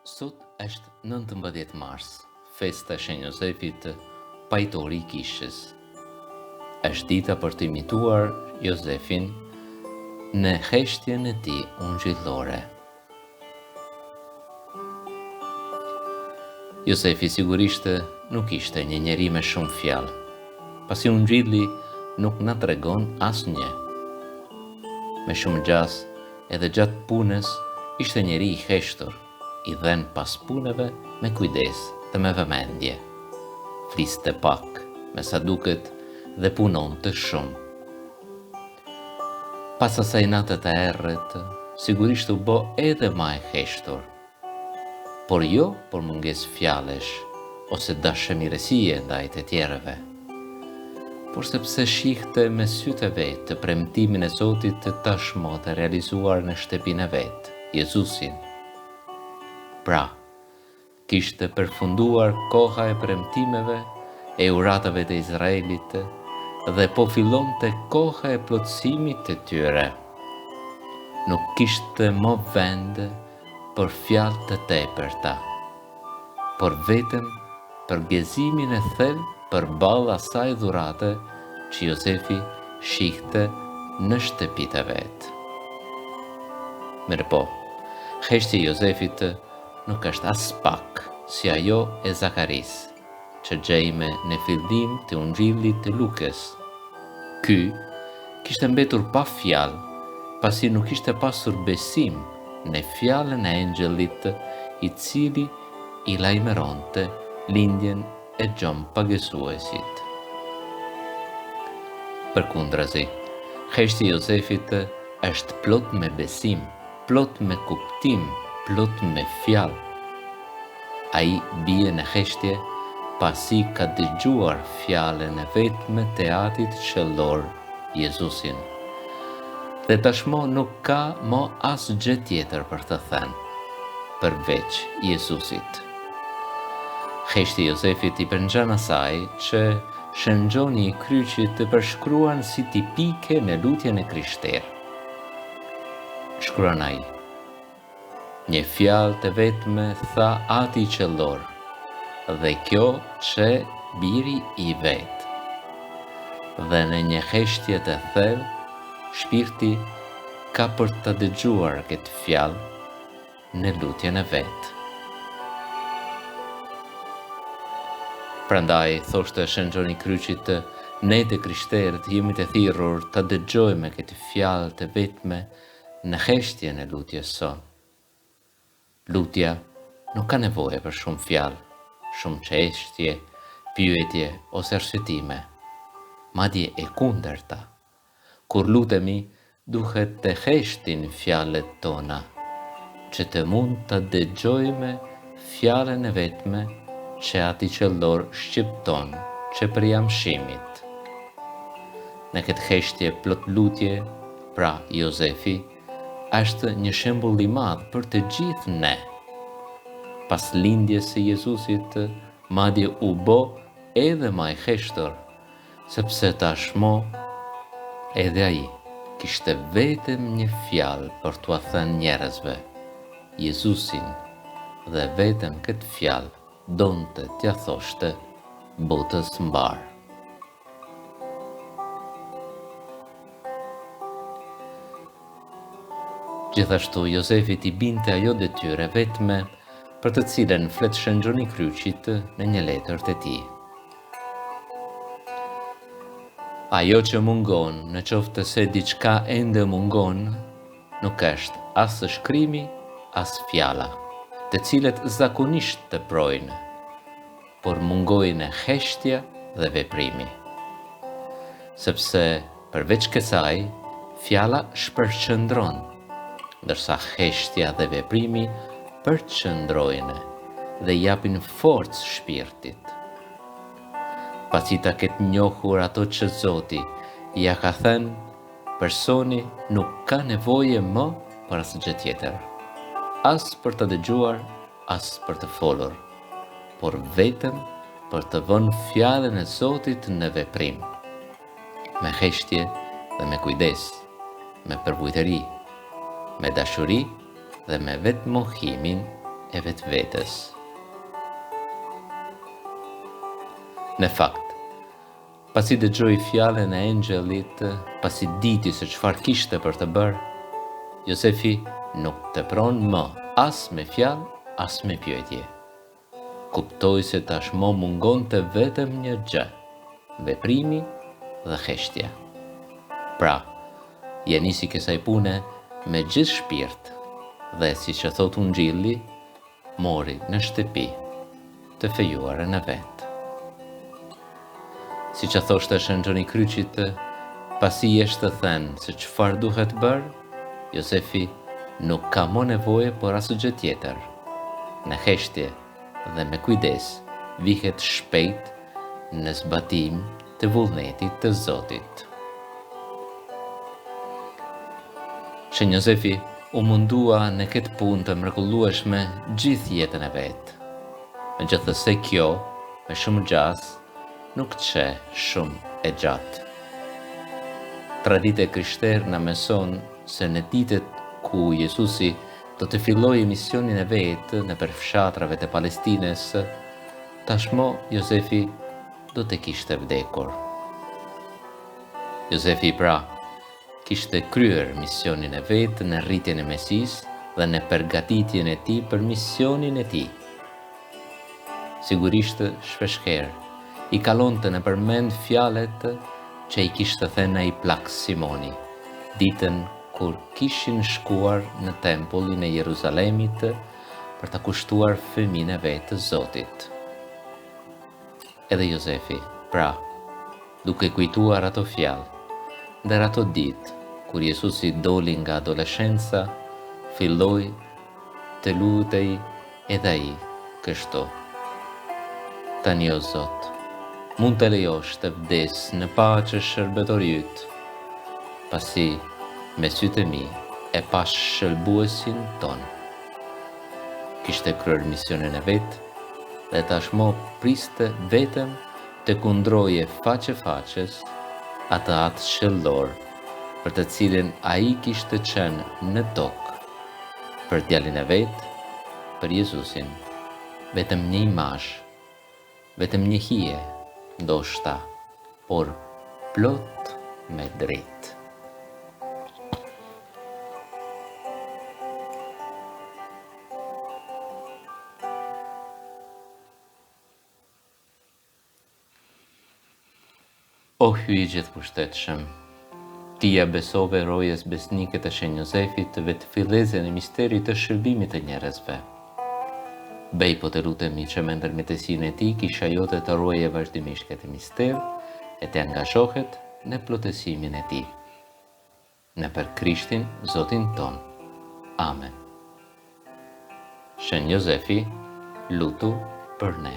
Sot është 19 mars, festa e Shenjtë Jozefit, pajtori i kishës. Është dita për të imituar Jozefin në heshtjen e tij ungjillore. Jozefi sigurisht nuk ishte një njeri me shumë fjalë, pasi ungjilli nuk na tregon asnjë. Me shumë gjas, edhe gjatë punës, ishte njeri i heshtur, i dhen pas punëve me kujdes dhe me vëmendje. Fliste pak, me sa duket, dhe punonte shumë. Pas asaj nate të errët, sigurisht u bë edhe më e heshtur, por jo për mungesë fjalesh ose dashëmirësie ndaj të tjerëve, por sepse shihte me sytë e vet të premtimin e Zotit të tashmë të realizuar në shtëpinë e vet, Jezusin. Pra, kishte përfunduar koha e premtimeve e uratave të Izraelit dhe po fillonte koha e plotësimit të tyre. Nuk kishte më vend për fjalë të tepërta, por vetëm për gëzimin e thellë përballë asaj dhurate që Jozefi shihte në shtëpitë e vet. Mirëpo, heshtja e Jozefit nuk është as pak si ajo e Zakaris, që gjejme në fillim të ungjillit të Lukës. Ky kishte mbetur pa fjalë, pasi nuk ishte pasur besim në fjalën e engjëllit i cili i lajmëronte lindjen e Gjon Pagësuesit. Përkundrazi, heshtja e Jozefit është plot me besim, plot me kuptim, plot me fjalë. Ai bie në heshtje pasi ka dëgjuar fjalën e vetme të Atit qellor, Jezusin. Dhe tashmë nuk ka më asgjë tjetër për të thënë, përveç Jezusit. Heshtja e Jozefit i përngjan asaj që shëngjoni i kryqit të përshkruan si tipike në lutjen e krishterë. Shkruan ai: një fjalë të vetme tha Ati qellor, dhe kjo që biri i vet. Dhe në një heshtje të thellë, shpirti ka për të dëgjuar këtë fjalë në lutjen e vet. Prandaj, thoshte shëngjoni i kryqit, ne të krishterët jemi të thirrur të dëgjojmë këtë fjalë të vetme në heshtjen e lutjes sonë. Lutja nuk ka nevojë për shumë fjalë, shumë çështje, pyetje ose arsyetime. Madje e kundërta. Kur lutemi, duhet të heshtin fjalët tona, që të mund të dëgjojmë fjalën e vetme që Ati qellor shqipton që për jamshimit. Në këtë heshtje plot lutje, pra Jozefi, është një shembull i madh për të gjithë ne. Pas lindjes së Jezusit, madje u bë edhe më i heshtur, sepse tashmë edhe ai kishte vetëm një fjalë për t'u thënë njerëzve, Jezusin, dhe vetëm këtë fjalë donte t'ia thoshte botës mbar. Gjithashtu, Jozefi i binte ajo detyre vetme për të cilën flet shëngjoni i kryqit në një letër të tij. Ajo që mungon, në qoftë se diçka ende mungon, nuk është as shkrimi, as fjala, të cilët zakonisht të projnë, por mungojnë heshtja dhe veprimi. Sepse përveç kësaj, fjala shpërqendron, ndërsa heshtja dhe veprimi përqendrojnë dhe japin forcë shpirtit. Pasi ta ketë njohur ato që Zoti ja ka thënë, personi nuk ka nevojë më për asgjë tjetër, as për të dëgjuar, as për të folur, por vetëm për të vënë fjalën e Zotit në veprim, me heshtje dhe me kujdes, me përvujtëri, me dashuri dhe me vetë mohimin e vetvetes. Në fakt, pasi dëgjoi fjalën e engjëllit, pasi diti se çfarë kishte për të bërë, Josefi nuk tepron më as me fjalë, as me pyetje. Kuptoi se tashmë mungonte vetëm një gjë: veprimi dhe heshtja. Pra, ja nisi kësaj pune me gjithë shpirt dhe, siç e thot Ungjilli, mori në shtëpi të fejuarën e vet. Siç e thoshte Shënxhoni i Kryqit, pasi jeshtë të thënë se çfarë duhet bërë, Josefi nuk ka më nevojë por asgjë tjetër. Në heshtje dhe me kujdes vihet shpejt në zbatim të vullnetit të Zotit. Shën Josefi u mundua në këtë punë të mrekullueshme gjithë jetën e vet. Megjithëse kjo, me shumë gjas, nuk çe shumë e gjatë. Tradita krishtere na mëson se në ditët ku Jezusi do të fillojë misionin e vet nëpër fshatrave të Palestinës, tashmë Josefi do të kishte vdekur. Josefi pra kishte kryer misionin e vet në rritjen e Mesis dhe në përgatitjen e tij për misionin e tij. Sigurisht shpeshherë i kalonte në përmend fjalet që i kishte thënë ai plak Simoni, ditën kur kishin shkuar në tempullin e Jeruzalemit për ta kushtuar fëmijën e vet të Zotit. Edhe Josefi, pra, duke kujtuar ato fjalë, ndër ato ditë kur Jezusi doli nga adoleshenca, filloi të lutej edhe ai kështu: Tani o Zot, mund të lejosh të vdes në paqe shërbetori yt, pasi me sytë e mi e pash shëlbuesin ton. Kishte kryer misionin e vet dhe tashmë priste vetëm të kundroje faqe atë shëllor për të cilin ai kishte qenë në tokë, për djalin e vet, për Jezusin, vetëm një imazh, vetëm një hije, ndoshta, por plot me drejtë. O hyj gjithëpushtetshëm, ti ja besove rojes besnike të Shenj Josefit vetë fillesjen e misterit të shërbimit të njerëzve. Bëj po të lutemi që me ndërmjetësinë e tij kisha jote të ruaje vazhdimisht këtë mister e të angazhohet në plotësimin e tij. Në për Krishtin Zotin ton. Amen. Shenj Josefi, lutu për ne.